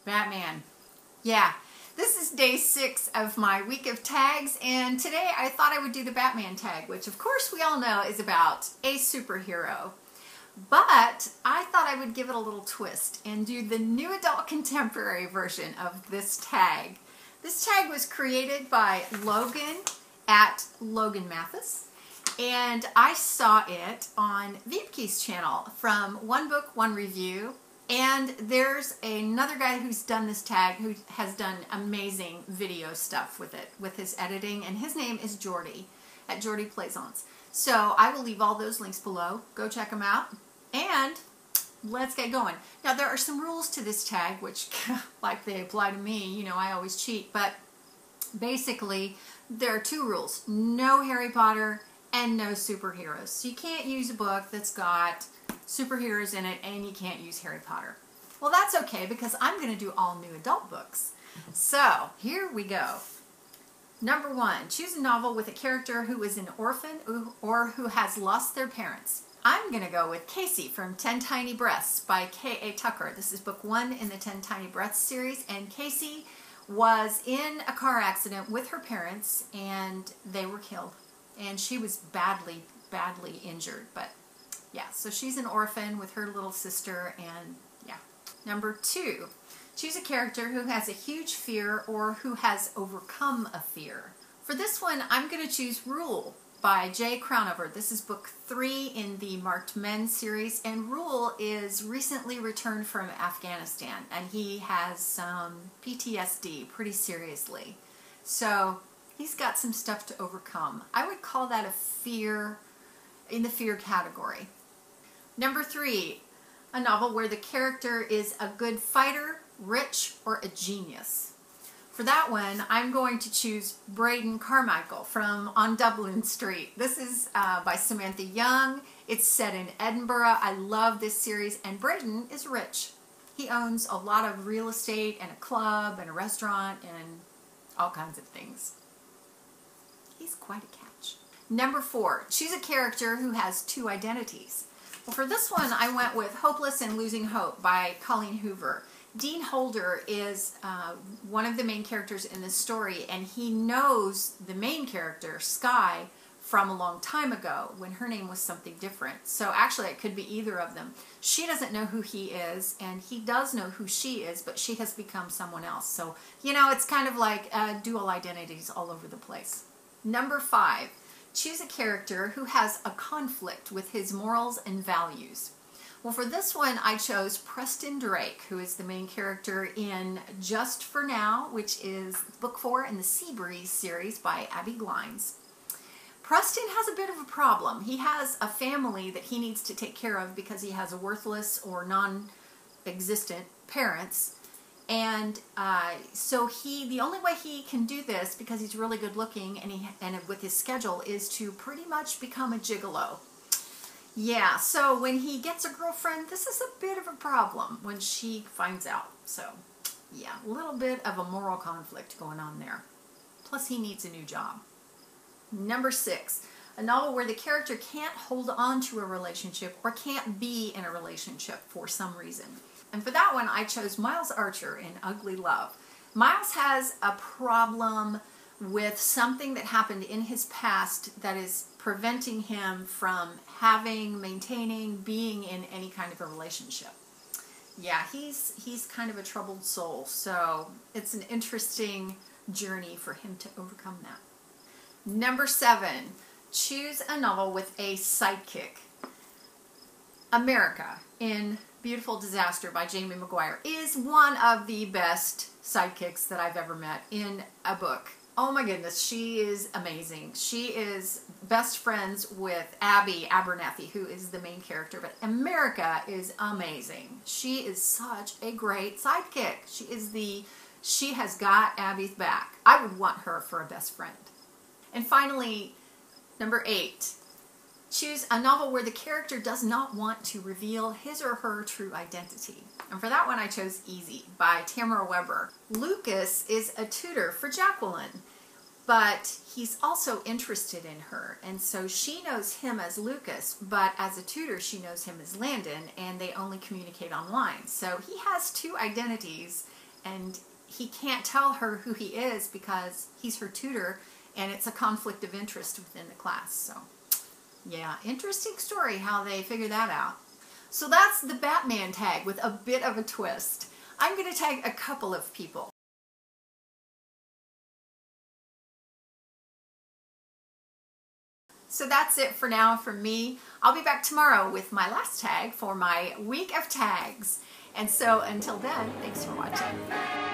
Batman. Yeah, this is day 6 of my week of tags, and today I thought I would do the Batman tag, which of course we all know is about a superhero. But I thought I would give it a little twist and do the new adult contemporary version of this tag. This tag was created by Logan at Logan Mathis, and I saw it on Wiebke's channel from One Book, One Review. And there's another guy who's done this tag who has done amazing video stuff with it, with his editing, and his name is Jordy at Jordy Plaisance. So I will leave all those links below. Go check them out, and let's get going. Now there are some rules to this tag, which like they apply to me, you know, I always cheat, but basically there are 2 rules. No Harry Potter and no superheroes. So you can't use a book that's got superheroes in it, and you can't use Harry Potter. Well, that's okay, because I'm going to do all new adult books. So here we go. Number 1, choose a novel with a character who is an orphan or who has lost their parents. I'm going to go with Casey from 10 Tiny Breaths by K.A. Tucker. This is book 1 in the 10 Tiny Breaths series, and Casey was in a car accident with her parents, and they were killed. And she was badly, badly injured, but yeah, so she's an orphan with her little sister, and yeah. Number 2, choose a character who has a huge fear or who has overcome a fear. For this one, I'm going to choose Rule by Jay Crownover. This is book 3 in the Marked Men series, and Rule is recently returned from Afghanistan, and he has some PTSD pretty seriously. So he's got some stuff to overcome. I would call that a fear, in the fear category. Number 3, a novel where the character is a good fighter, rich, or a genius. For that one, I'm going to choose Braden Carmichael from On Dublin Street. This is by Samantha Young. It's set in Edinburgh. I love this series, and Braden is rich. He owns a lot of real estate and a club and a restaurant and all kinds of things. He's quite a catch. Number 4, choose a character who has 2 identities. Well, for this one, I went with Hopeless and Losing Hope by Colleen Hoover. Dean Holder is one of the main characters in this story, and he knows the main character, Sky, from a long time ago when her name was something different. So actually, it could be either of them. She doesn't know who he is, and he does know who she is, but she has become someone else. So, you know, it's kind of like dual identities all over the place. Number 5. Choose a character who has a conflict with his morals and values. Well, for this one, I chose Preston Drake, who is the main character in Just for Now, which is book 4 in the Seabreeze series by Abby Glines. Preston has a bit of a problem. He has a family that he needs to take care of because he has a worthless or non-existent parents. And so the only way he can do this, because he's really good looking and with his schedule, is to pretty much become a gigolo. Yeah, so when he gets a girlfriend, this is a bit of a problem when she finds out. So yeah, a little bit of a moral conflict going on there. Plus he needs a new job. Number 6, a novel where the character can't hold on to a relationship or can't be in a relationship for some reason. And for that one, I chose Miles Archer in Ugly Love. Miles has a problem with something that happened in his past that is preventing him from maintaining, being in any kind of a relationship. Yeah, he's kind of a troubled soul, so it's an interesting journey for him to overcome that. Number 7, choose a novel with a sidekick. America in Beautiful Disaster by Jamie McGuire is one of the best sidekicks that I've ever met in a book. Oh my goodness, she is amazing. She is best friends with Abby Abernathy, who is the main character, but America is amazing. She is such a great sidekick. She has got Abby's back. I would want her for a best friend. And finally, number 8, choose a novel where the character does not want to reveal his or her true identity. And for that one, I chose Easy by Tamara Weber. Lucas is a tutor for Jacqueline. but he's also interested in her, and so she knows him as Lucas, but as a tutor she knows him as Landon, and they only communicate online. So he has two identities, and he can't tell her who he is because he's her tutor, and it's a conflict of interest within the class. So yeah, interesting story how they figure that out. So that's the Batman tag with a bit of a twist. I'm going to tag a couple of people. So that's it for now from me. I'll be back tomorrow with my last tag for my week of tags. And so until then, thanks for watching.